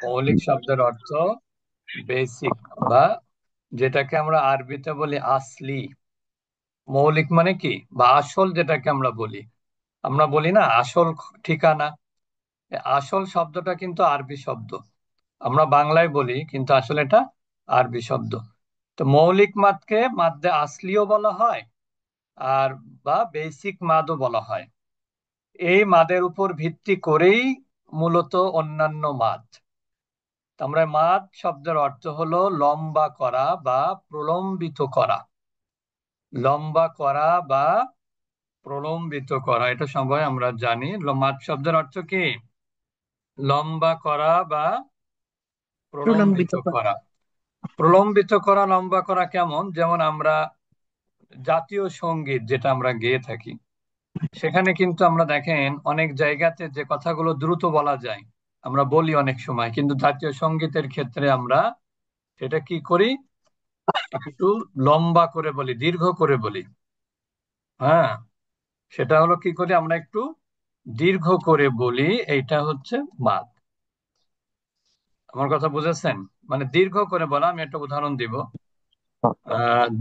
মৌলিক শব্দের অর্থ বেসিক, বা যেটাকে আমরা আরবিতে বলি আসলি। মৌলিক মানে কি, বা আসল, যেটাকে আমরা বলি না আসল ঠিকানা। আসল শব্দটা কিন্তু আরবি শব্দ, আমরা বাংলায় বলি কিন্তু আসলে এটা আরবি শব্দ। তো মৌলিক মাদকে মাদ্দে আসলিও বলা হয়, আর বা বেসিক মাদও বলা হয়। এই মাদের উপর ভিত্তি করেই মূলত অন্যান্য মাদ। তো আমরা মাদ শব্দের অর্থ হলো লম্বা করা বা প্রলম্বিত করা। লম্বা করা বা প্রলম্বিত করা, এটা সবাই আমরা জানি। মাদ শব্দের অর্থ কি? লম্বা করা বা প্রলম্বিত প্রলম্বিত করা। করা। প্রলম্বিত করা, লম্বা করা কেমন? যেমন আমরা জাতীয় সঙ্গীত যেটা আমরা গেয়ে থাকি, সেখানে কিন্তু আমরা দেখেন অনেক জায়গাতে যে কথাগুলো দ্রুত বলা যায় আমরা বলি অনেক সময়, কিন্তু জাতীয় সঙ্গীতের ক্ষেত্রে আমরা সেটা কি করি? একটু লম্বা করে বলি, দীর্ঘ করে বলি। হ্যাঁ, সেটা হলো কি করি আমরা একটু দীর্ঘ করে বলি। এইটা হচ্ছে মাদ। আমার কথা বুঝেছেন? মানে দীর্ঘ করে বলা। আমি একটা উদাহরণ দিব।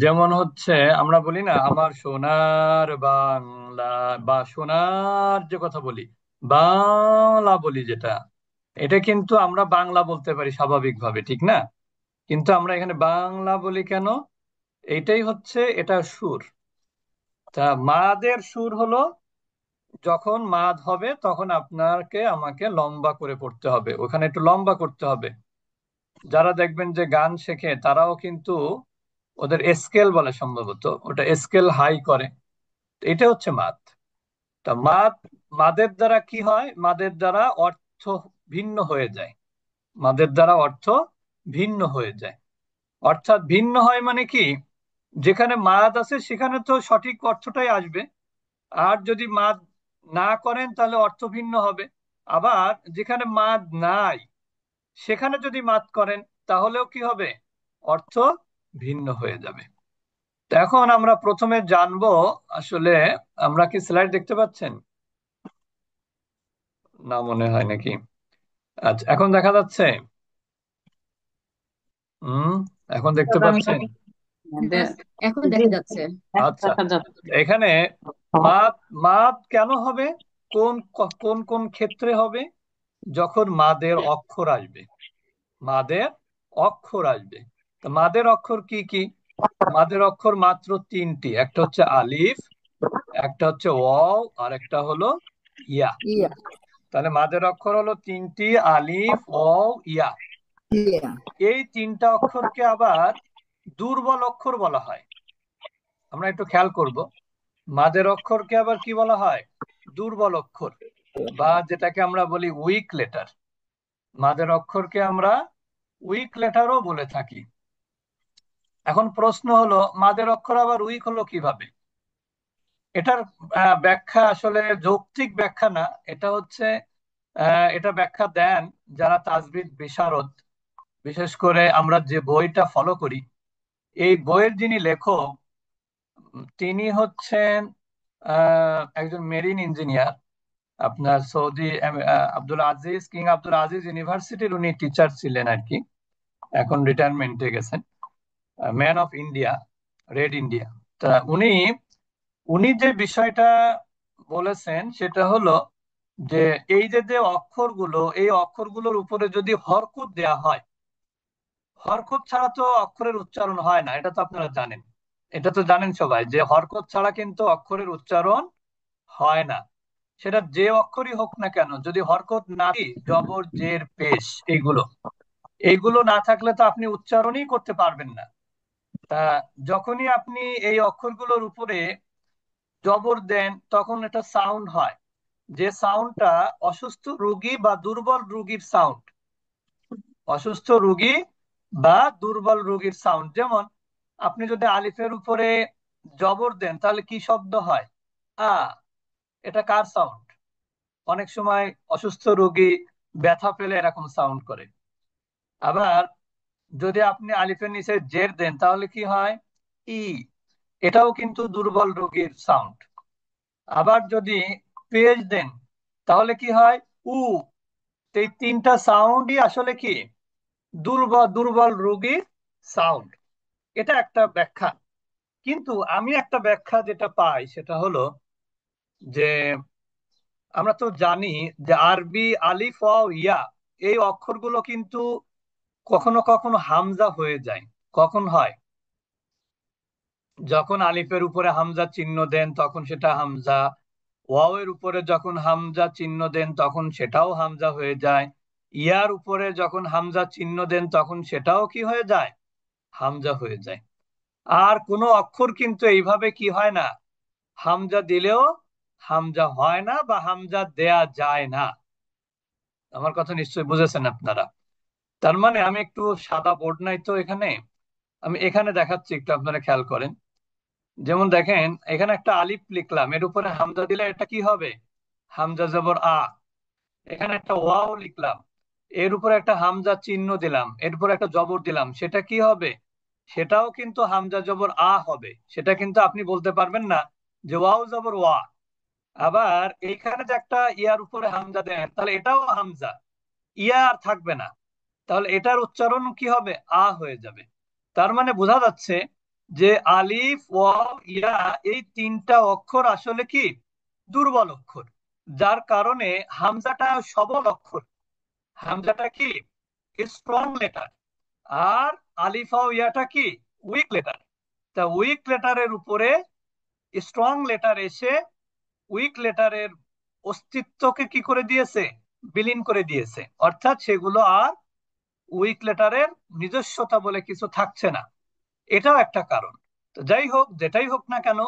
যেমন হচ্ছে আমরা বলি না আমার সোনার বাংলা, বা সোনার যে কথা বলি, বাংলা বলি যেটা, এটা কিন্তু আমরা বাংলা বলতে পারি স্বাভাবিকভাবে, ঠিক না? কিন্তু আমরা এখানে বাংলা বলি কেন? এইটাই হচ্ছে এটা সুর। তা মাদের সুর হলো, যখন মাদ হবে তখন আপনাকে আমাকে লম্বা করে পড়তে হবে, ওখানে একটু লম্বা করতে হবে। যারা দেখবেন যে গান শেখে তারাও কিন্তু ওদের স্কেল বলে, সম্ভবত ওটা স্কেল হাই করে। এটা হচ্ছে মাদ। তা মাদের দ্বারা কি হয়? মাদের দ্বারা অর্থ ভিন্ন হয়ে যায়। মাদের দ্বারা অর্থ ভিন্ন হয়ে যায়। অর্থাৎ ভিন্ন হয় মানে কি, যেখানে মাদ আছে সেখানে তো সঠিক অর্থটাই আসবে। আর যদি মাদ না করেন তাহলে অর্থ ভিন্ন হবে। আবার যেখানে মাদ নাই সেখানে যদি মাদ করেন তাহলেও কি হবে? অর্থ ভিন্ন হয়ে যাবে। তো এখন আমরা প্রথমে জানবো আসলে, আমরা কি স্লাইড দেখতে পাচ্ছেন? না মনে হয় নাকি। আচ্ছা, এখন দেখা যাচ্ছে? হুম, এখন দেখতে পাচ্ছেন? হ্যাঁ, এখন জি, দেখা যাচ্ছে। আচ্ছা, দেখা যাচ্ছে। এখানে মাদ, মাদ কেন হবে? কোন কোন কোন ক্ষেত্রে হবে? যখন মাদের অক্ষর আসবে। মাদের অক্ষর আসবে। তো মাদের অক্ষর কি কি? মাদের অক্ষর মাত্র তিনটি, একটা হচ্ছে আলিফ, একটা হচ্ছে ওয়াও, আর একটা হলো ইয়া। ইয়া। তাহলে মাদের অক্ষর হলো তিনটি, আলিফ, ওয়াও, ইয়া। ইয়া। এই তিনটা অক্ষরকে আবার দুর্বল অক্ষর বলা হয়। আমরা একটু খেয়াল করব, মাদের অক্ষরকে আবার কি বলা হয়? দুর্বল অক্ষর, বা যেটাকে আমরা বলি উইক লেটার। মাদের অক্ষরকে আমরা উইক লেটারও বলে থাকি। এখন প্রশ্ন হলো, মাদের অক্ষর আবার উইক হলো কিভাবে? এটার ব্যাখ্যা আসলে যৌক্তিক ব্যাখ্যা না। এটা হচ্ছে এটা ব্যাখ্যা দেন যারা তাজবিদ বিশারদ। বিশেষ করে আমরা যে বইটা ফলো করি, এই বইয়ের যিনি লেখক, তিনি হচ্ছেন একজন মেরিন ইঞ্জিনিয়ার। আপনার সৌদি আব্দুল আজিজ, কিং আব্দুল আজিজ ইউনিভার্সিটির উনি টিচার ছিলেন আর কি। এখন রিটায়ারমেন্টে গেছেন। Man of India, red India. তা উনি উনি যে বিষয়টা বলেছেন সেটা হলো যে এই যে যে অক্ষরগুলো, এই অক্ষরগুলোর উপরে যদি হরকত দেয়া হয়, হরকত ছাড়া তো অক্ষরের উচ্চারণ হয় না, এটা তো আপনারা জানেন। এটা তো জানেন সবাই যে হরকত ছাড়া কিন্তু অক্ষরের উচ্চারণ হয় না। সেটা যে অক্ষরই হোক না কেন, যদি হরকত না দিই, জবর, জের, পেশ, এইগুলো এইগুলো না থাকলে তো আপনি উচ্চারণই করতে পারবেন না। তা যখনই আপনি এই অক্ষরগুলোর উপরে জবর দেন তখন এটা সাউন্ড হয়, যে সাউন্ডটা অসুস্থ রোগী বা দুর্বল রোগীর সাউন্ড। অসুস্থ রোগী বা দুর্বল রোগীর সাউন্ড। যেমন আপনি যদি আলিফের উপরে জবর দেন তাহলে কি শব্দ হয়? আ। এটা কার সাউন্ড? অনেক সময় অসুস্থ রোগী ব্যথা পেলে এরকম সাউন্ড করে। আবার যদি আপনি আলিফের নিচে জের দেন তাহলে কি হয়? ই। এটাও কিন্তু দুর্বল রোগীর সাউন্ড। আবার যদি পেজ দেন তাহলে কি হয়? উ। তো এই তিনটা সাউন্ডই আসলে কি দুর্বল দুর্বল রোগীর সাউন্ড। এটা একটা ব্যাখ্যা। কিন্তু আমি একটা ব্যাখ্যা যেটা পাই সেটা হলো যে আমরা তো জানি যে আরবি আলিফ ওয়াও ইয়া এই অক্ষরগুলো কিন্তু কখনো কখনো হামজা হয়ে যায়। কখন হয়? যখন আলিফের উপরে হামজা চিহ্ন দেন তখন সেটা হামজা, ওয়াও এর উপরে যখন হামজা চিহ্ন দেন তখন সেটাও হামজা হয়ে যায়, ইয়ার উপরে যখন হামজা চিহ্ন দেন তখন সেটাও কি হয়ে যায়? হামজা হয়ে যায়। আর কোনো অক্ষর কিন্তু এইভাবে কি হয় না, হামজা দিলেও হামজা হয় না বা হামজা দেয়া যায় না। আমার কথা নিশ্চয়ই বুঝেছেন আপনারা। তার মানে আমি একটু, সাদা বোর্ড নাই তো এখানে, আমি এখানে দেখাচ্ছি, একটু আপনারা খেয়াল করেন। যেমন দেখেন এখানে একটা আলিফ লিখলাম, এর উপরে হামজা দিলে এটা কি হবে? হামজা জবর আ। এখানে একটা ওয়াও লিখলাম, এর উপরে একটা হামজা চিহ্ন দিলাম, এর উপরে একটা জবর দিলাম, সেটা কি হবে? সেটাও কিন্তু হামজা জবর আ হবে। সেটা কিন্তু আপনি বলতে পারবেন না যে ওয়াও জবর ওয়া। আবার এইখানে যে একটা ইয়ার উপরে হামজা দেন তাহলে এটাও হামজা, ইয়া আর থাকবে না, তাহলে এটার উচ্চারণ কি হবে? আ হয়ে যাবে। তার মানে বোঝা যাচ্ছে যে আলিফ ওয়াও ইয়া এই তিনটা অক্ষর আসলে কি দুর্বল অক্ষর, যার কারণে হামজাটা সবল অক্ষর। হামজাটা কি স্ট্রং লেটার, আর আলিফ ওয়াও ইয়াটা কি উইক লেটার। তা উইক লেটারের উপরে স্ট্রং লেটার এসে উইক লেটারের অস্তিত্বকে কি করে দিয়েছে? বিলীন করে দিয়েছে। অর্থাৎ সেগুলো আর উইক লেটারের নিজস্বতা বলে কিছু থাকছে না। এটাও একটা কারণ। তো যাই হোক, যেটাই হোক না কেন,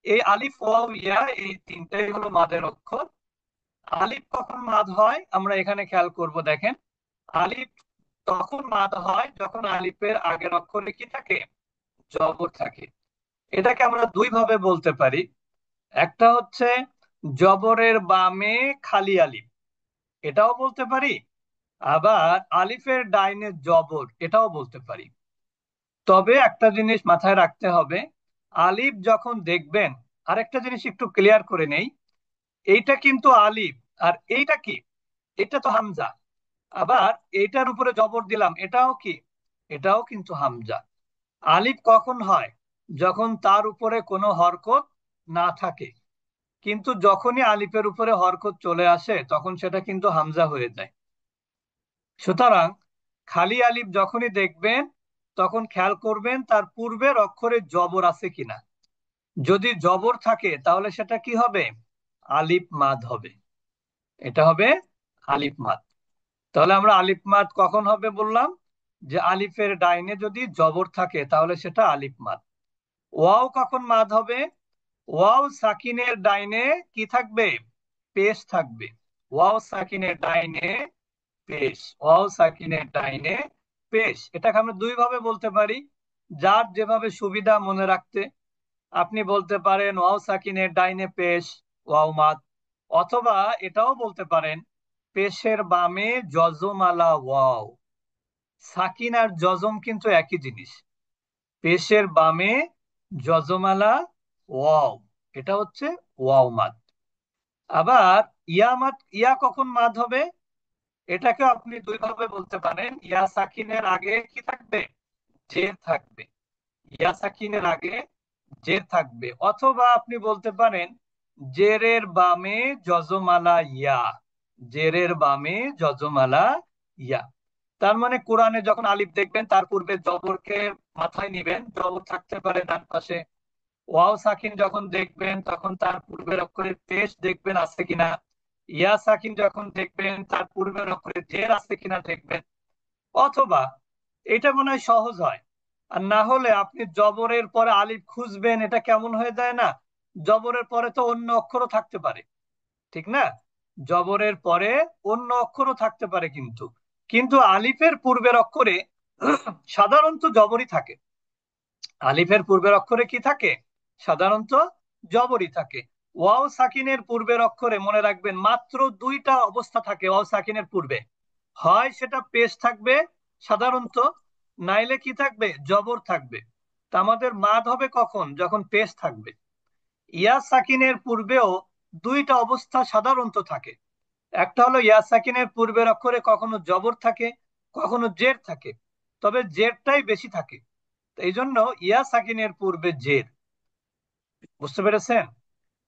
এই আলিফ ওয়াও ইয়া এই তিনটাই হলো মাদের অক্ষর। আলিফ কখন মাদ হয় আমরা এখানে খেয়াল করব। দেখেন, আলিফ তখন মাদ হয় যখন আলিফের আগের অক্ষরে কি থাকে? জবর থাকে। এটাকে আমরা দুই ভাবে বলতে পারি। একটা হচ্ছে জবরের বামে খালি আলিফ, এটাও বলতে পারি। আবার আলিফের ডাইনে জবর, এটাও বলতে পারি। তবে একটা জিনিস মাথায় রাখতে হবে, আলিফ যখন দেখবেন, আরেকটা জিনিস একটু ক্লিয়ার করে নেই, এইটা কিন্তু আলিফ, আর এইটা কি? এটা তো হামজা। আবার এইটার উপরে জবর দিলাম, এটাও কি? এটাও কিন্তু হামজা। আলিফ কখন হয়? যখন তার উপরে কোনো হরকত না থাকে। কিন্তু যখনই আলিফের উপরে হরকত চলে আসে তখন সেটা কিন্তু হামজা হয়ে যায়। সুতরাং খালি আলিফ যখনই দেখবেন তখন খেয়াল করবেন তার পূর্বের অক্ষরে জবর আছে কিনা। যদি জবর থাকে তাহলে সেটা কি হবে? আলিফ মাদ হবে। এটা হবে আলিফ মাদ। তাহলে আমরা আলিফ মাদ কখন হবে বললাম? যে আলিফের ডাইনে যদি জবর থাকে তাহলে সেটা আলিফ মাদ। ওয়াও কখন মাদ হবে? ওয়াও সাকিনের ডাইনে কি থাকবে? পেশ থাকবে। ওয়াও সাকিনের ডাইনে পেশ, ওয়াও সাকিনের ডাইনে পেশ। এটাকে আমরা দুই ভাবে বলতে পারি, যার যেভাবে সুবিধা মনে রাখতে। আপনি বলতে পারেন ওয়াও সাকিনের ডাইনে পেশ ওয়াও মাদ, অথবা এটাও বলতে পারেন পেশের বামে যজমালা ওয়াও। সাকিন আর যজম কিন্তু একই জিনিস। পেশের বামে যজমালা ওয়াও, এটা হচ্ছে ওয়াও মাদ। আবার ইয়া মাদ, ইয়া কখন মাদ হবে? এটাকে আপনি দুই ভাবে বলতে পারেন। ইয়া সাকিনের আগে কি থাকবে? জের থাকবে। ইয়া সাকিনের আগে জের থাকবে, অথবা আপনি বলতে পারেন জেরের বামে যজমালা ইয়া। জেরের বামে যজমালা ইয়া। তার মানে কোরআনে যখন আলিফ দেখবেন তার পূর্বে জবরকে মাথায় নিবেন, জবর থাকতে পারে ডান পাশে। ওয়াও সাকিন যখন দেখবেন তখন তার পূর্বের অক্ষরে পেশ দেখবেন আছে কিনা। ইয়া সাকিন যখন দেখবেন তার পূর্বের অক্ষরে জের আছে কিনা দেখবেন। অথবা এটা মনে হয় সহজ হয়। আর না হলে আপনি জবরের পরে আলিফ খুঁজবেন, এটা কেমন হয়ে যায় না? জবরের পরে তো অন্য অক্ষরও থাকতে পারে, ঠিক না? জবরের পরে অন্য অক্ষরও থাকতে পারে, কিন্তু কিন্তু আলিফের পূর্বের অক্ষরে সাধারণত জবরই থাকে। আলিফের পূর্বের অক্ষরে কি থাকে? সাধারণত জবরই থাকে। ওয়াও সাকিনের পূর্বের অক্ষরে মনে রাখবেন মাত্র দুইটা অবস্থা থাকে ওয়াও সাকিনের পূর্বে। হয় সেটা পেশ থাকবে সাধারণত, নাইলে কি থাকবে? জবর থাকবে। তা আমাদের মাদ হবে কখন? যখন পেশ থাকবে। ইয়া সাকিনের পূর্বেও দুইটা অবস্থা সাধারণত থাকে। একটা হলো ইয়া সাকিনের পূর্বের অক্ষরে কখনো জবর থাকে, কখনো জের থাকে, তবে জেরটাই বেশি থাকে। তো এই জন্য ইয়া সাকিনের পূর্বে জের। বুঝতে পেরেছেন?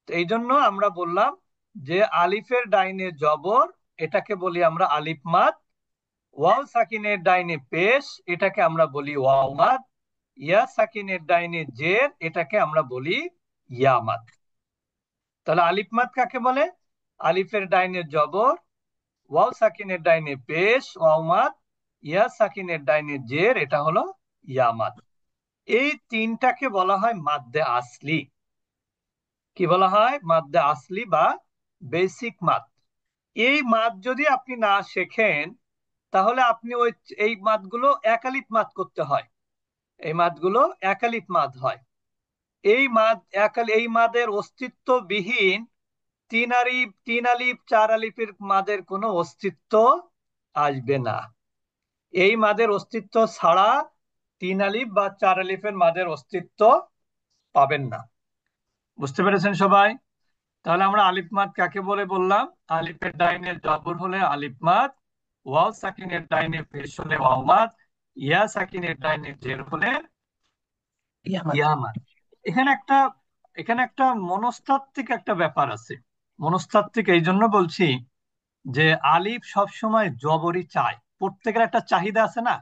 তো এই জন্য আমরা বললাম যে আলিফের ডাইনে জবর, এটাকে বলি আমরা আলিফ মাদ। ওয়াও সাকিনের ডাইনে পেশ, এটাকে আমরা বলি ওয়াও মাদ। ইয়া সাকিনের ডাইনে জের, এটাকে আমরা বলি ইয়া মাদ। তাহলে আলিফ মাদ কাকে বলে? আলিফের ডাইনে জবর, ওয়াও সাকিনের ডাইনে পেশ ওয়াও মাদ, ইয়া সাকিনের ডাইনে জের, এটা হলো ইয়া মাদ। এই তিনটাকে বলা হয় মাদ্দে আসলি। কি বলা হয়? মাদ্দে আসলি বা বেসিক মাদ। এই মাদ যদি আপনি না শেখেন, তাহলে আপনি এই মাদগুলো একালিপ মাদ করতে হয়। এই মাদগুলো একালিপ মাদ হয়। এই মাদের অস্তিত্ববিহীন তিন আলিফ চার আলিফের মাদের কোনো অস্তিত্ব আসবে না। এই মাদের অস্তিত্ব ছাড়া তিন আলিফ বা চার আলিফের মাদের অস্তিত্ব পাবেন না। বুঝতে পেরেছেন সবাই? তাহলে আমরা আলিফ মাদ কাকে বলে বললাম? আলিফের ডাইনে জবর হলে আলিফ মাদ, ওয়াও সাকিনের ডাইনে পেশ হলে ওয়াও মাদ, ইয়া সাকিনের ডাইনে জের হলে ইয়া মাদ। এখানে একটা এখানে একটা মনস্তাত্ত্বিক একটা ব্যাপার আছে। মনস্তাত্ত্বিক এই জন্য বলছি যে আলিফ সবসময় জবরই চায়। প্রত্যেকের একটা চাহিদা আছে না?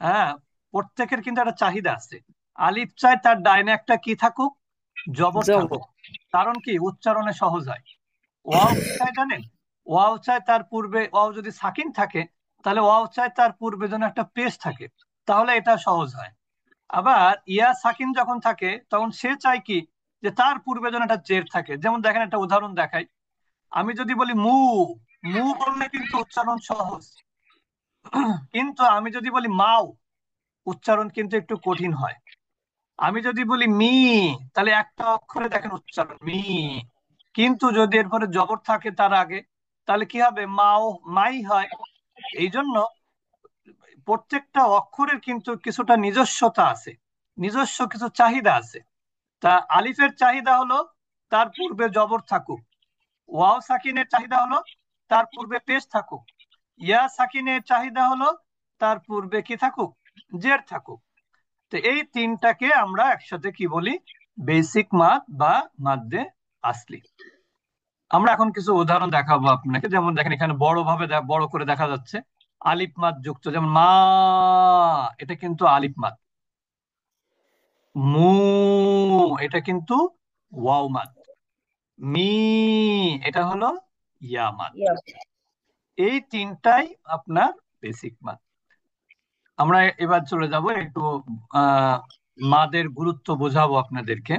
হ্যাঁ, প্রত্যেকের কিন্তু একটা চাহিদা আছে। আলিফ চায় তার ডাইনে একটা কি থাকুক? জবর থাকুক। কারণ কি? উচ্চারণে সহজ হয়। ওয়াও কি চায় জানেন? ওয়াও চায় তার পূর্বে, ওয়াও যদি সাকিন থাকে তাহলে ওয়াও চায় তার পূর্বে যেন একটা পেশ থাকে, তাহলে এটা সহজ হয়। আবার ইয়া সাকিন যখন থাকে তখন সে চায় কি? যে তার পূর্বে যেন একটা জের থাকে। যেমন দেখেন, একটা উদাহরণ দেখাই। আমি যদি বলি মু, মু বললে কিন্তু উচ্চারণ সহজ। কিন্তু আমি যদি বলি মাও, উচ্চারণ কিন্তু একটু কঠিন হয়। আমি যদি বলি মি, তাহলে একটা অক্ষরে দেখেন উচ্চারণ মি। কিন্তু যদি এরপরে জবর থাকে তার আগে, তাহলে কি হবে? মাও, মাই হয়। এই জন্য প্রত্যেকটা অক্ষরের কিন্তু কিছুটা নিজস্বতা আছে, নিজস্ব কিছু চাহিদা আছে। তা আলিফের চাহিদা হলো তার পূর্বে জবর থাকুক। ওয়াও সাকিনের চাহিদা হলো তার পূর্বে পেশ থাকুক। ইয়া সাকিনের চাহিদা হলো তার পূর্বে কি থাকুক? জের থাকুক। তো এই তিনটাকে আমরা একসাথে কি বলি? বেসিক মাদ বা মাদ্দে আসলি। আমরা এখন কিছু উদাহরণ দেখাবো আপনাকে। যেমন দেখেন, এখানে বড় করে দেখা যাচ্ছে আলিফ মাদ যুক্ত। যেমন মা, এটা কিন্তু আলিফ মাদ। মু, এটা কিন্তু ওয়াও মাদ। মি, এটা হলো ইয়া মাদ। এই তিনটাই আপনার বেসিক মাদ। আমরা এবার চলে যাব একটু আহ মাদের গুরুত্ব বোঝাবো আপনাদেরকে।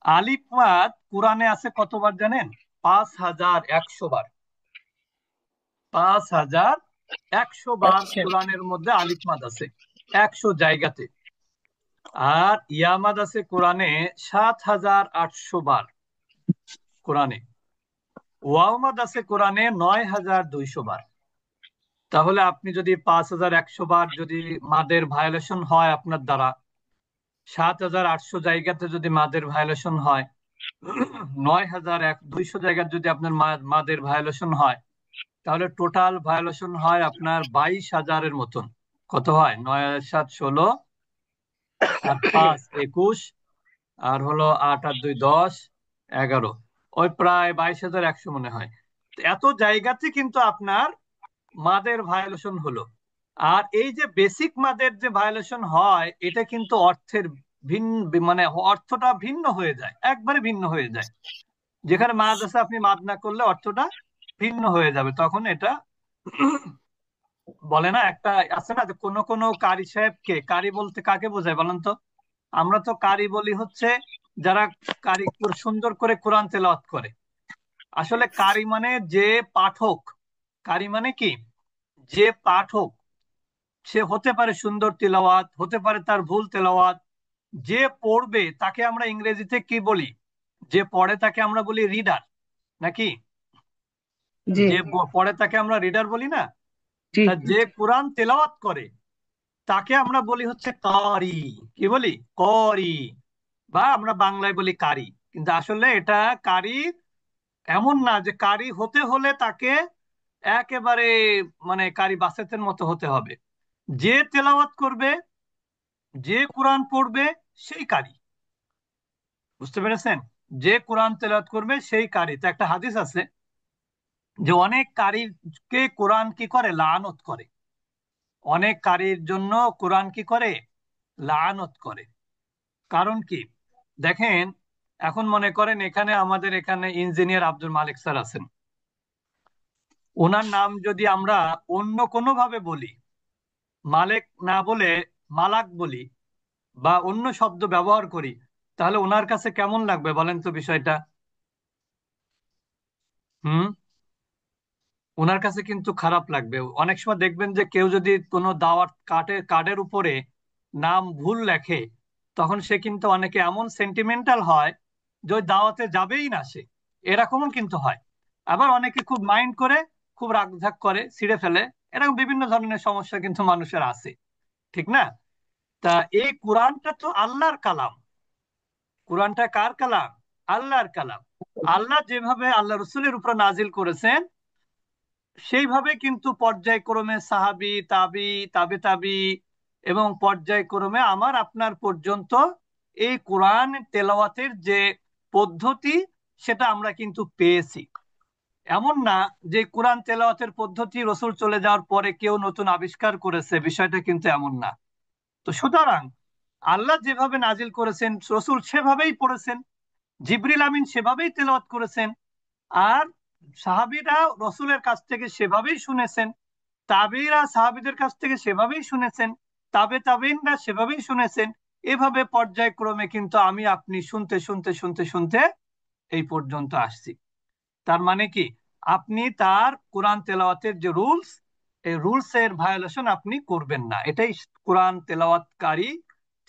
আলিফ মাদ কোরআনে আছে কতবার জানেন? 5100 বার। 5100 বার কোরআনের মধ্যে আলিফ মাদ আছে, 100 জায়গাতে। আর ইয়ামাদ আছে কোরআনে 7800 বার কোরআনে। ওয়াওমাদ আছে কোরআনে 9200 বার। তাহলে আপনি যদি 5100 বার যদি মাদের ভায়োলেশন হয় আপনার দ্বারা, 7800 জায়গাতে যদি মাদের ভায়োলেশন হয়, 9200 জায়গায় যদি আপনার মাদের ভায়োলেশন হয়, তাহলে টোটাল ভায়োলেশন হয় আপনার 22,000-এর মতন। কত হয়? 9 আর 7 16, আর 5 21, আর হলো 8 আর 2 10, 11, ওই প্রায় 22,100 মনে হয়। তো এত জায়গাতে কিন্তু আপনার মাদের ভায়োলেশন হলো। আর এই যে বেসিক মাদের যে ভায়োলেশন হয়, এটা কিন্তু অর্থের ভিন্ন, মানে অর্থটা ভিন্ন হয়ে যায়, একবারে ভিন্ন হয়ে যায়। যেখানে মাদ আছে আপনি মাদ না করলে অর্থটা ভিন্ন হয়ে যাবে। তখন এটা বলে না, একটা আছে না যে কোনো কোনো কারি সাহেবকে, কারি বলতে কাকে বোঝায় বলেন তো? আমরা তো কারি বলি হচ্ছে যারা কারি সুন্দর করে কোরআন তেলাওয়াত করে। আসলে কারি মানে যে পাঠক। কারি মানে কি? যে পাঠক। সে হতে পারে সুন্দর তেলাওয়াত, হতে পারে তার ভুল তেলাওয়াত। যে পড়বে তাকে আমরা ইংরেজিতে কি বলি? যে পড়ে তাকে আমরা বলি রিডার, নাকি? জি যে পড়ে তাকে আমরা রিডার বলি না? জি তা যে কোরআন তেলাওয়াত করে তাকে আমরা বলি হচ্ছে কারি। কি বলি? করি। বা আমরা বাংলায় বলি কারি, কিন্তু আসলে এটা কারি এমন না যে কারি হতে হলে তাকে একেবারে মানে কারি বাসেতের মতো হতে হবে। যে তেলাওয়াত করবে, যে কোরআন পড়বে, সেই কারি। বুঝতে পেরেছেন? যে কোরআন তেলাওয়াত করবে সেই কারি। তো একটা হাদিস আছে যে অনেক কারিকে কোরআন কি করে, লানত করে। অনেক কারির জন্য কোরআন কি করে, লানত করে। কারণ কি? দেখেন, এখন মনে করেন এখানে আমাদের এখানে ইঞ্জিনিয়ার আব্দুল মালিক স্যার আছেন। ওনার নাম যদি আমরা অন্য কোনো ভাবে বলি, মালেক না বলে মালাক বলি, বা অন্য শব্দ ব্যবহার করি, তাহলে ওনার কাছে কেমন লাগবে বলেন তো বিষয়টা? হুম? ওনার কাছে কিন্তু খারাপ লাগবে। অনেক সময় দেখবেন যে কেউ যদি কোনো দাওয়াত কার্ডের উপরে নাম ভুল লেখে, তখন সে কিন্তু অনেকে এমন সেন্টিমেন্টাল হয় যে ওই দাওয়াতে যাবেই না সে। এরকমও কিন্তু হয়। আবার অনেকে খুব মাইন্ড করে, খুব রাগঢাক করে, ছিঁড়ে ফেলে। এরকম বিভিন্ন ধরনের সমস্যা কিন্তু মানুষের আছে, ঠিক না? তা এই কোরআনটা তো আল্লাহর কালাম। কোরআনটা কার কালাম? আল্লাহর কালাম। আল্লাহ যেভাবে আল্লাহ রসুলের উপর নাজিল করেছেন, সেইভাবে কিন্তু পর্যায়ক্রমে সাহাবি, তাবি, তাবে তাবি এবং পর্যায়ক্রমে আমার আপনার পর্যন্ত এই কোরআন তেলাওয়াতের যে পদ্ধতি, সেটা আমরা কিন্তু পেয়েছি। এমন না যে কোরআন তেলাওয়াতের পদ্ধতি রসুল চলে যাওয়ার পরে কেউ নতুন আবিষ্কার করেছে, বিষয়টা কিন্তু এমন না। তো সুতরাং আল্লাহ যেভাবে নাজিল করেছেন, রসুল সেভাবেই পড়েছেন, জিবরিল আমিন সেভাবেই তেলাওয়াত করেছেন। আর সাহাবীরা রসুলের কাছ থেকে সেভাবেই শুনেছেন, তাবেঈরা সাহাবীদের কাছ থেকে সেভাবেই শুনেছেন, তাবেঈনরা সেভাবেই শুনেছেন। এভাবে পর্যায়ক্রমে কিন্তু আমি আপনি শুনতে শুনতে শুনতে শুনতে এই পর্যন্ত আসছি। তার মানে কি? আপনি তার কোরআন তেলাওয়াতের যে রুলস, এই রুলস এর ভায়োলেশন আপনি করবেন না। এটাই কোরআন তেলাওয়াতকারী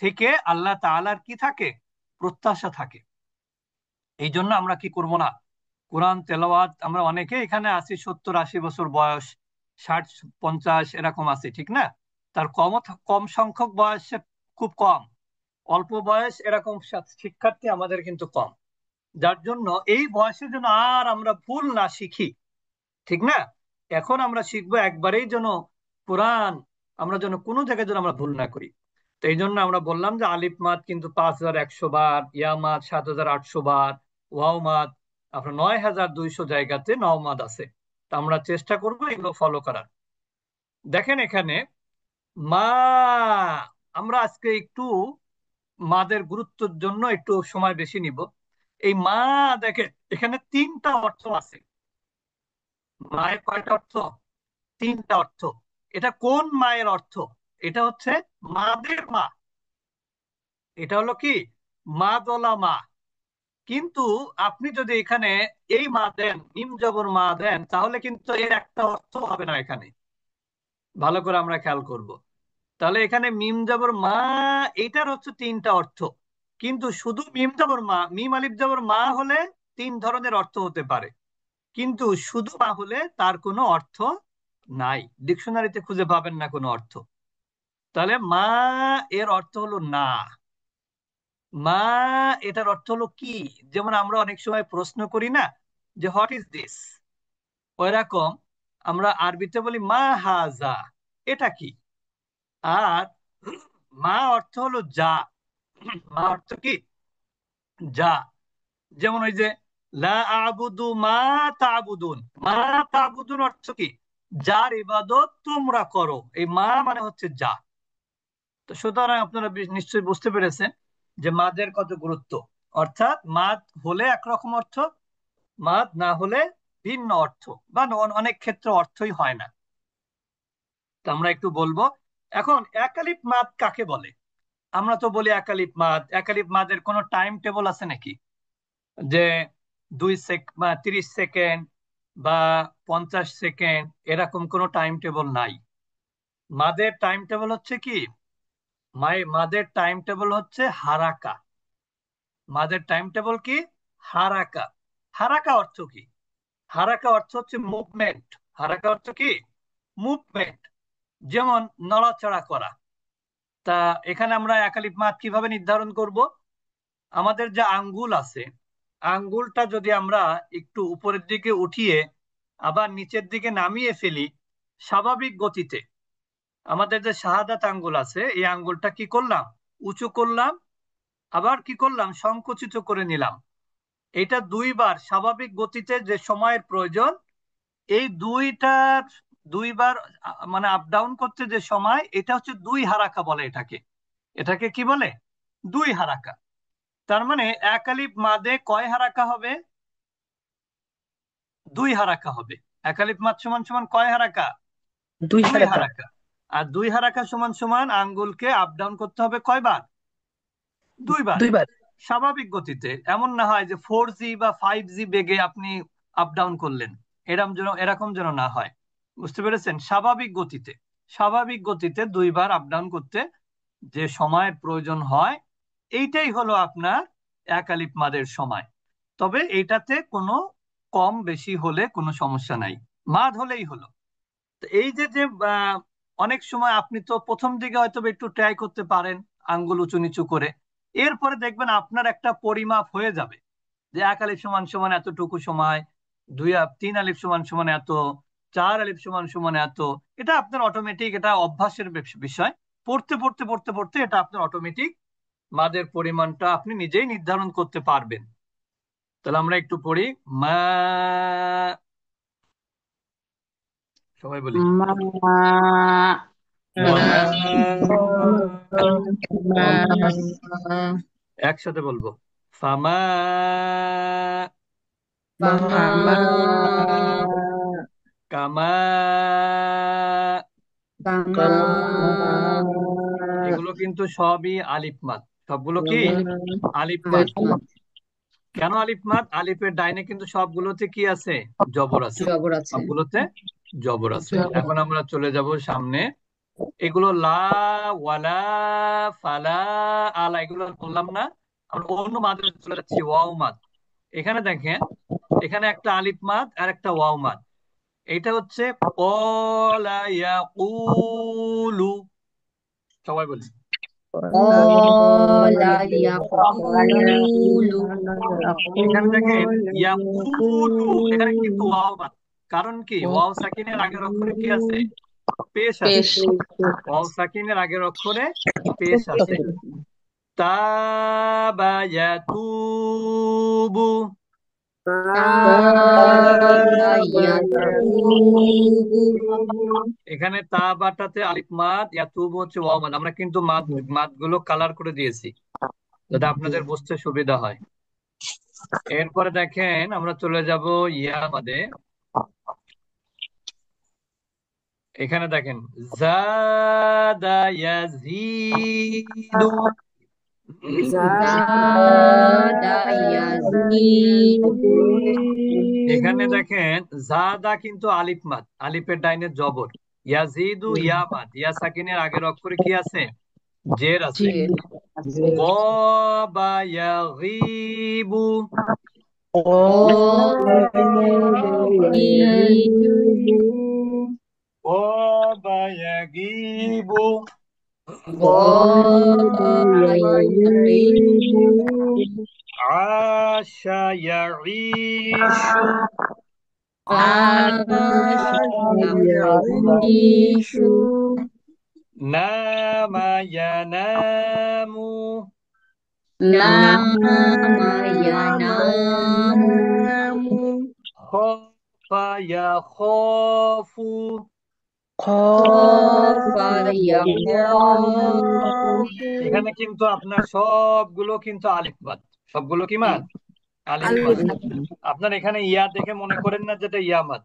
থেকে আল্লাহ তাআলার কি থাকে, প্রত্যাশা থাকে। এই জন্য আমরা কি করব না, কোরআন তেলাওয়াত। আমরা অনেকে এখানে আছি 70-80 বছর বয়স, 60-50 এরকম আছি, ঠিক না? তার কম সংখ্যক বয়সে, খুব কম, অল্প বয়স এরকম শিক্ষার্থী আমাদের কিন্তু কম। যার জন্য এই বয়সে যেন আর আমরা ভুল না শিখি, ঠিক না? এখন আমরা শিখবো একবারেই যেন কোরআন, আমরা যেন কোনো জায়গায় যেন আমরা ভুল না করি। তো এই জন্য আমরা বললাম যে আলিফ মাদ কিন্তু 5100 বার, ইয়া মাদ 7800 বার, ওয়াও মাদ আপনার 9200 জায়গাতে নওমাদ আছে। তো আমরা চেষ্টা করবো এগুলো ফলো করার। দেখেন এখানে মা, আমরা আজকে একটু মাদের গুরুত্বের জন্য একটু সময় বেশি নিব। এই মা, দেখেন এখানে তিনটা অর্থ আছে। মায়ের কয়টা অর্থ? তিনটা অর্থ। এটা কোন মায়ের অর্থ? এটা হচ্ছে মাদের মা। এটা হলো কি, মা দলা মা। কিন্তু আপনি যদি এখানে এই মা দেন, মিম জবর মা দেন, তাহলে কিন্তু এর একটা অর্থ হবে না এখানে। ভালো করে আমরা খেয়াল করব। তাহলে এখানে মিম জবর মা, এইটার হচ্ছে তিনটা অর্থ। কিন্তু শুধু মিম জবর মা, মিম আলিফ জবর মা হলে তিন ধরনের অর্থ হতে পারে। কিন্তু শুধু মা হলে তার কোনো অর্থ নাই, ডিকশনারিতে খুঁজে পাবেন না কোনো অর্থ। তাহলে মা এর অর্থ হলো না। মা এটার অর্থ হলো কি? যেমন আমরা অনেক সময় প্রশ্ন করি না যে হোয়াট ইজ দিস, ওইরকম আমরা আরবিতে বলি মা হাজা, এটা কি? আর মা অর্থ হলো যা। মা অর্থ কি? যা। যেমন ওই যে লা আবুদু মা তাবুদুন, মা তাবুদুন অর্থ কি? যার ইবাদত তোমরা করো। এই মা মানে হচ্ছে যা। তো সুতরাং আপনারা নিশ্চয়ই বুঝতে পেরেছেন যে মাদের কত গুরুত্ব। অর্থাৎ মাদ হলে একরকম অর্থ, মাদ না হলে ভিন্ন অর্থ, বা অনেক ক্ষেত্রে অর্থই হয় না। তো আমরা একটু বলবো এখন একালিপ মাদ কাকে বলে। আমরা তো বলি একালিপ মাদ, একালিপ মাদের কোনো টাইম টেবল আছে নাকি? যে 2 সেকেন্ড বা 30 সেকেন্ড বা 50 সেকেন্ড, এরকম কোনো টাইম টেবল নাই। মাদের টাইম টেবল হচ্ছে কি, মাদের টাইম টেবল হচ্ছে হারাকা। মাদের টাইম টেবল কি? হারাকা। হারাকা অর্থ কি? হারাকা অর্থ হচ্ছে মুভমেন্ট। হারাকা অর্থ কি? মুভমেন্ট। যেমন নড়াচড়া করা। তা এখানে আমরা একালিপ মাদ কিভাবে নির্ধারণ করব? আমাদের যে আঙ্গুল আছে, আঙ্গুলটা যদি আমরা একটু উপরের দিকে উঠিয়ে আবার নিচের দিকে নামিয়ে ফেলি স্বাভাবিক গতিতে, আমাদের যে শাহাদাত আঙ্গুল আছে এই আঙ্গুলটা কি করলাম, উঁচু করলাম, আবার কি করলাম, সংকুচিত করে নিলাম। এটা দুইবার স্বাভাবিক গতিতে যে সময়ের প্রয়োজন, এই দুইবার মানে আপ ডাউন করতে যে সময়, এটা হচ্ছে 2 হারাকা বলে এটাকে। এটাকে কি বলে? 2 হারাকা। তার মানে এক আলিফ মাদে কয় হারাকা হবে? 2 হারাকা হবে। এক আলিফ মাদ সমান সমান কয় হারাকা? 2 2 হারাকা। হারাকা। আর 2 হারাকা সমান সমান আঙ্গুলকে আপ ডাউন করতে হবে কয়বার? 2বার। 2বার। স্বাভাবিক গতিতে, এমন না হয় যে 4G বা 5G বেগে আপনি আপ ডাউন করলেন, এরকম যেন না হয়। বুঝতে পেরেছেন? স্বাভাবিক গতিতে, স্বাভাবিক গতিতে 2বার আপ ডাউন করতে যে সময়ের প্রয়োজন হয়, এইটাই হলো আপনার এক আলিফ মাদের সময়। তবে এটাতে কোনো কম বেশি হলে কোনো সমস্যা নাই, মাদ হলেই হলো। তো এই যে যে অনেক সময় আপনি তো প্রথম দিকে হয়তো বা একটু ট্রাই করতে পারেন আঙ্গুল উঁচু নিচু করে, এরপরে দেখবেন আপনার একটা পরিমাপ হয়ে যাবে যে এক আলিফ সমান সমান এতটুকু সময়, 3 আলিফ সমান সমান এত, 4 আলিফ সমান সমান এত। এটা আপনার অটোমেটিক, এটা অভ্যাসের বিষয়। পড়তে পড়তে পড়তে পড়তে এটা আপনার অটোমেটিক মাদের পরিমাণটা আপনি নিজেই নির্ধারণ করতে পারবেন। তাহলে আমরা একটু পড়ি। মা, সবাই বলি মা ওয়ামা, মা একসাথে বলবো। ফামা, ফামা কামা, কামা এগুলো কিন্তু সবই আলিফ মাদ। সবগুলো কি আলিফ মাদ। আলিফ কেন আলিফ মাদ? আলিফের ডাইনে কিন্তু সবগুলোতে কি আছে? জবর আছে। জবর আছে। সবগুলোতে জবর আছে। জবর। এখন আমরা চলে যাব সামনে। এগুলো লা, ওয়ালা, ফালা, আলা, এগুলো বললাম না। আমরা অন্য মাদে চলে যাচ্ছি, ওয়াও মাদ। এখানে দেখেন, এখানে একটা আলিফ মাদ আর একটা ওয়াও মাদ। এটা হচ্ছে ক্বালা ইয়াকুলু। সবাই বলি ক্বালা ইয়াকুলু। এখানে দেখেন ইয়াকুলু, এখানে কিন্তু ওয়াও বাদ। কারণ কি? ওয়াও সাকিনের আগের অক্ষরে কি আছে? পেশ আছে। পেশ। ওয়াও সাকিনের আগের অক্ষরে পেশ আছে। তাবা ইয়াতুবু, তাবা ইয়াতুবু। এখানে তাবাটাতে আলিফ মাদ, ইয়াতুবু হচ্ছে ওয়াও মাদ। আমরা কিন্তু মাদ গুলো কালার করে দিয়েছি যাতে আপনাদের বুঝতে সুবিধা হয়। এরপরে দেখেন আমরা চলে যাব ইয়া মাদে। এখানে দেখেন জাদা ইয়াজিদু, জাদা ইয়াজিদু। এখানে দেখেন জাদা কিন্তু আলিফ মাদ, আলিফের ডাইনে জবর। ইয়াজিদু ইয়া মাদ, ইয়া সাকিনের আগের অক্ষরে কি আছে? জের আছে। গবা ইয়াগিবু, গবা ইয়াগিবু, আশা ইয়াঈশু, নামা ইয়ানামু, খাফা ইয়াখাফু। এখানে কিন্তু আপনার সবগুলো কিন্তু আলিফ মাদ। সবগুলো কি মাদ? আলিফ মাদ। আপনার এখানে ইয়া দেখে মনে করেন না যেটা ইয়া মাদ।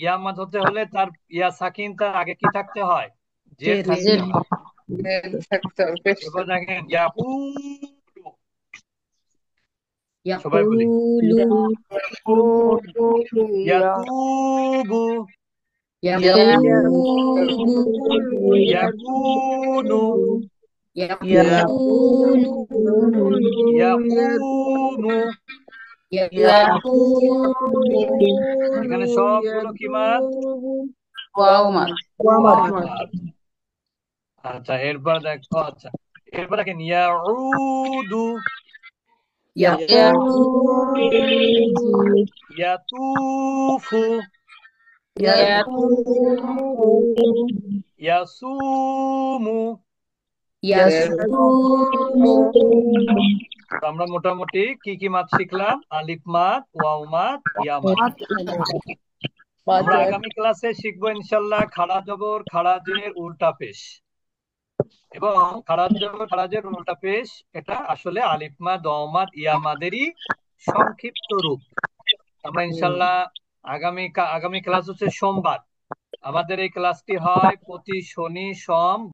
ইয়া মাদ হতে হলে তার ইয়া সাকিন, তার আগে কি থাকতে হয়? জের থাকতে হয়। এবার দেখেন ইয়াকুলু, সবাই বলি ইয়াকুবু, ইয়াকুনু, ইয়াকুমু। এখানে সবগুলো কি মাদ? ওয়াও মাদ। ওয়াও মাদ। আচ্ছা এরপর দেখো, আচ্ছা এরপর দেখেন ইয়াউদু, يطوف ইয়াতুফু, يطوف ইয়াসুমু। يصوم তো আমরা মোটামুটি কি কি মাদ শিখলাম? আলিফ মাদ, ওয়াও মাদ, ইয়া মাদ। আমরা আগামী ক্লাসে শিখবো ইনশাল্লাহ খাড়া জবর, খাড়া জের, উল্টা পেশ। এবং খাড়া জবর, খাড়া জের, উল্টা পেশ এটা আসলে আলিফ মাদ, ওয়াও মাদ, ইয়া মাদেরই সংক্ষিপ্ত রূপ। আমরা ইনশাল্লাহ আগামী ক্লাস হচ্ছে সোমবার। আমাদের এই ক্লাসটি হয় প্রতি শনি, সোম,